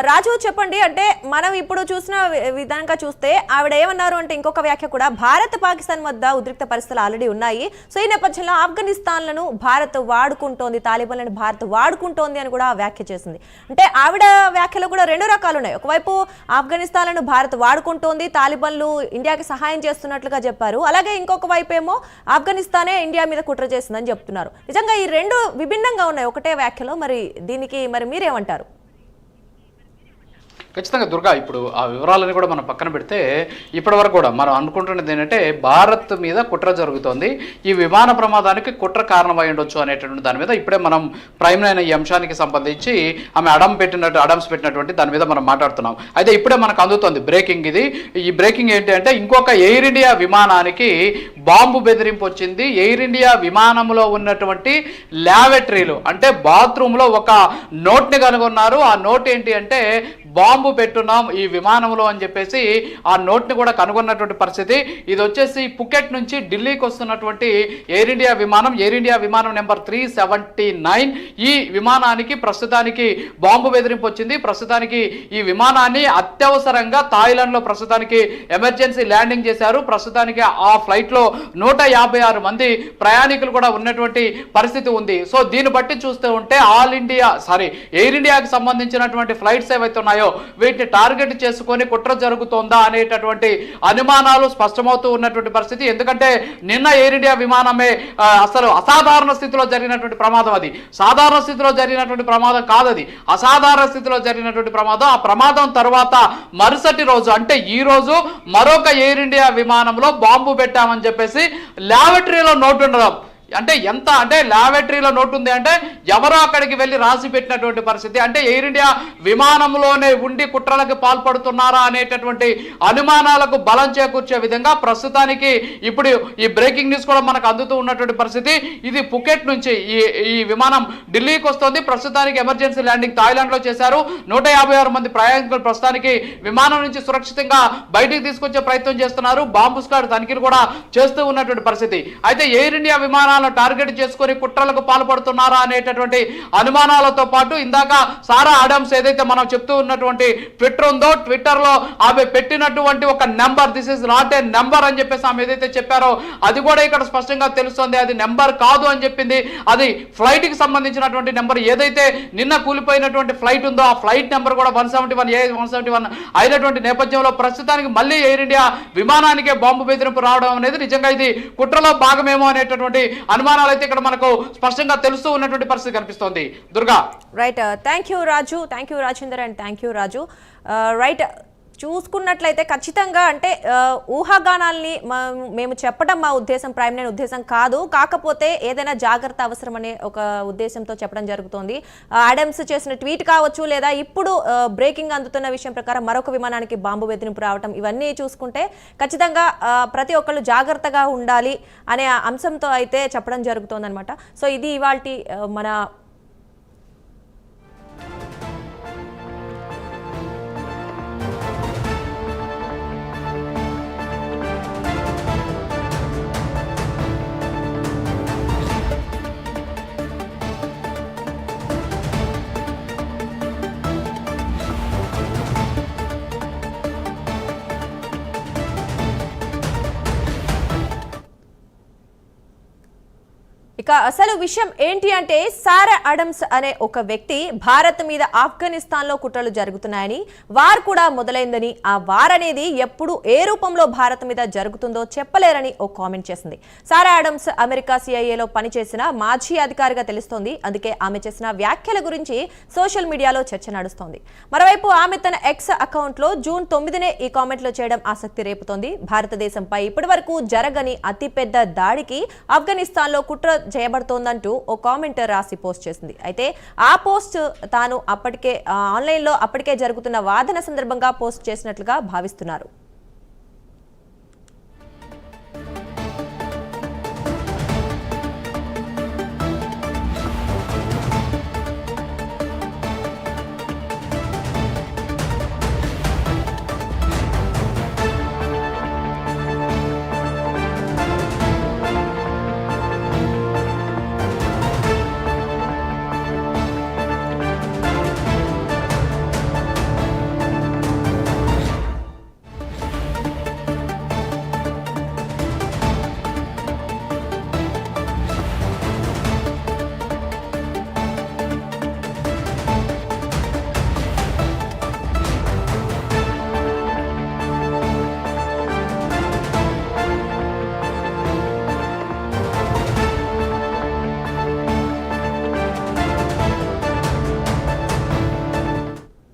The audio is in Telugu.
రాజు చెప్పండి, అంటే మనం ఇప్పుడు చూసిన విధంగా చూస్తే ఆవిడ ఏమన్నారు అంటే ఇంకొక వ్యాఖ్య కూడా, భారత్ పాకిస్తాన్ వద్ద ఉద్రిక్త పరిస్థితులు ఆల్రెడీ ఉన్నాయి. సో ఈ నేపథ్యంలో ఆఫ్ఘనిస్తాన్లను భారత్ వాడుకుంటోంది, తాలిబాన్లను భారత్ వాడుకుంటోంది అని కూడా వ్యాఖ్య చేసింది. అంటే ఆవిడ వ్యాఖ్యలు కూడా రెండు రకాలు ఉన్నాయి. ఒకవైపు ఆఫ్ఘనిస్తాన్లను భారత్ వాడుకుంటోంది, తాలిబాన్లు ఇండియాకి సహాయం చేస్తున్నట్లుగా చెప్పారు. అలాగే ఇంకొక వైపు ఏమో ఆఫ్ఘనిస్తానే ఇండియా మీద కుట్ర చేసిందని చెప్తున్నారు. నిజంగా ఈ రెండు విభిన్నంగా ఉన్నాయి ఒకటే వ్యాఖ్యలో. మరి దీనికి మీరేమంటారు? ఖచ్చితంగా దుర్గా, ఇప్పుడు ఆ వివరాలని కూడా మనం పక్కన పెడితే ఇప్పటి వరకు కూడా మనం అనుకుంటున్నది ఏంటంటే భారత్ మీద కుట్ర జరుగుతోంది, ఈ విమాన ప్రమాదానికి కుట్ర కారణమై ఉండొచ్చు అనేటటువంటి దాని మీద ఇప్పుడే మనం ప్రైమ్ అయిన ఈ అంశానికి సంబంధించి ఆమె అడమ్స్ పెట్టినటువంటి దాని మీద మనం మాట్లాడుతున్నాం. అయితే ఇప్పుడే మనకు అందుతోంది బ్రేకింగ్. ఈ బ్రేకింగ్ ఏంటి అంటే ఇంకొక ఎయిర్ ఇండియా విమానానికి బాంబు బెదిరింపు వచ్చింది. ఎయిర్ ఇండియా విమానంలో ఉన్నటువంటి ల్యాబొరేటరీలు అంటే బాత్రూంలో ఒక నోట్ని కనుగొన్నారు. ఆ నోట్ ఏంటి అంటే బాంబు పెట్టున్నాం ఈ విమానంలో అని చెప్పేసి ఆ నోట్ని కూడా కనుగొన్నటువంటి పరిస్థితి. ఇది వచ్చేసి పుకెట్ నుంచి ఢిల్లీకి వస్తున్నటువంటి ఎయిర్ ఇండియా విమానం నెంబర్ 379. ఈ విమానానికి ప్రస్తుతానికి బాంబు బెదిరింపు వచ్చింది. ప్రస్తుతానికి ఈ విమానాన్ని అత్యవసరంగా థాయిలాండ్లో ప్రస్తుతానికి ఎమర్జెన్సీ ల్యాండింగ్ చేశారు. ప్రస్తుతానికి ఆ ఫ్లైట్లో 156 మంది ప్రయాణికులు కూడా ఉన్నటువంటి పరిస్థితి ఉంది. సో దీన్ని బట్టి చూస్తూ ఉంటే ఎయిర్ ఇండియాకి సంబంధించినటువంటి ఫ్లైట్స్ ఏవైతే ఉన్నాయో వీటిని టార్గెట్ చేసుకొని కుట్ర జరుగుతోందా అనేటటువంటి అనుమానాలు స్పష్టమవుతూ ఉన్నటువంటి పరిస్థితి. ఎందుకంటే నిన్న ఎయిర్ ఇండియా విమానమే అసలు అసాధారణ స్థితిలో జరిగినటువంటి ప్రమాదం. అది సాధారణ స్థితిలో జరిగినటువంటి ప్రమాదం కాదు, అది అసాధారణ స్థితిలో జరిగినటువంటి ప్రమాదం. ఆ ప్రమాదం తర్వాత మరుసటి రోజు అంటే ఈ రోజు మరొక ఎయిర్ ఇండియా విమానంలో బాంబు పెట్టామని చెప్పేసి ల్యాబొరేటరీలో నోటు ఉండడం అంటే ఎంత అంటే ల్యాబొరేటరీలో నోటు ఉంది అంటే ఎవరో అక్కడికి వెళ్ళి రాసి పెట్టినటువంటి పరిస్థితి. అంటే ఎయిర్ ఇండియా విమానంలోనే ఉండి కుట్రలకు పాల్పడుతున్నారా అనేటటువంటి అనుమానాలకు బలం చేకూర్చే విధంగా ప్రస్తుతానికి ఇప్పుడు ఈ బ్రేకింగ్ న్యూస్ కూడా మనకు అందుతూ ఉన్నటువంటి పరిస్థితి. ఇది పుకెట్ నుంచి ఈ విమానం ఢిల్లీకి వస్తుంది. ప్రస్తుతానికి ఎమర్జెన్సీ ల్యాండింగ్ థాయిలాండ్లో చేశారు. 156 మంది ప్రయాణికులు ప్రస్తుతానికి విమానం నుంచి సురక్షితంగా బయటికి తీసుకొచ్చే ప్రయత్నం చేస్తున్నారు. బాంబు స్క్వాడ్ తనిఖీలు కూడా చేస్తూ ఉన్నటువంటి పరిస్థితి. అయితే ఎయిర్ ఇండియా విమానాలను టార్గెట్ చేసుకొని కుట్రలకు పాల్పడుతున్నారా అనేటటువంటి అనుమానాలతో పాటు ఇందాక సారా ఆడమ్స్ ఏదైతే మనం చెప్తూ ఉన్నటువంటి ట్విట్టర్ ఉందో, ట్విట్టర్ లో ఆమె పెట్టినటువంటి ఒక number, this is not a number అని చెప్పేసి ఆమె ఏదైతే చెప్పారో అది కూడా ఇక్కడ స్పష్టంగా తెలుస్తుంది. అది నెంబర్ కాదు అని చెప్పింది. అది ఫ్లైట్ కి సంబంధించినటువంటి నెంబర్. ఏదైతే నిన్న కూలిపోయినటువంటి ఫ్లైట్ ఉందో ఆ ఫ్లైట్ నెంబర్ కూడా 171 అయినటువంటి నేపథ్యంలో ప్రస్తుతానికి మళ్ళీ ఎయిర్ ఇండియా విమానానికే బాంబు బెదిరింపు రావడం అనేది నిజంగా ఇది కుట్రలో భాగమేమో అనేటటువంటి అనుమానాలు అయితే ఇక్కడ మనకు స్పష్టంగా తెలుస్తూ ఉన్నటువంటి పరిస్థితి కనిపిస్తోంది. Durga, right. Thank you Raju, thank you Rajender and thank you Raju. Right, చూసుకున్నట్లయితే ఖచ్చితంగా అంటే ఊహాగానాల్ని మేము చెప్పడం మా ఉద్దేశం, ప్రైమ్ లైన్ ఉద్దేశం కాదు. కాకపోతే ఏదైనా జాగ్రత్త అవసరం అనే ఒక ఉద్దేశంతో చెప్పడం జరుగుతోంది. ఆడమ్స్ చేసిన ట్వీట్ కావచ్చు, లేదా ఇప్పుడు బ్రేకింగ్ అందుతున్న విషయం ప్రకారం మరొక విమానానికి బాంబు బెదిరింపు రావడం, ఇవన్నీ చూసుకుంటే ఖచ్చితంగా ప్రతి ఒక్కళ్ళు జాగ్రత్తగా ఉండాలి అనే అంశంతో అయితే చెప్పడం జరుగుతోంది అనమాట. సో ఇది ఇవాల్టి మన ఇక అసలు విషయం ఏంటి అంటే, సారా ఆడమ్స్ అనే ఒక వ్యక్తి భారత్ మీద ఆఫ్ఘనిస్తాన్ లో కుట్రలు జరుగుతున్నాయని, వార్ కూడా మొదలైందని, ఆ వార్ అనేది ఎప్పుడు ఏ రూపంలో భారత్ మీద జరుగుతుందో చెప్పలేరని ఓ కామెంట్ చేసింది. సారా ఆడమ్స్ అమెరికా సిఐఏలో పనిచేసిన మాజీ అధికారిగా తెలుస్తోంది. అందుకే ఆమె చేసిన వ్యాఖ్యల గురించి సోషల్ మీడియాలో చర్చ నడుస్తోంది. మరోవైపు ఆమె తన ఎక్స్ అకౌంట్ లో జూన్ 9నే ఈ కామెంట్లు చేయడం ఆసక్తి రేపుతోంది. భారతదేశంపై ఇప్పటి వరకు జరగని అతిపెద్ద దాడికి ఆఫ్ఘనిస్తాన్ లో కుట్ర చేయబడుతోందంటూ ఓ కామెంటర్ రాసి పోస్ట్ చేసింది. అయితే ఆ పోస్ట్ తాను ఆన్లైన్లో అప్పటికే జరుగుతున్న వాదన సందర్భంగా పోస్ట్ చేసినట్లుగా భావిస్తున్నారు.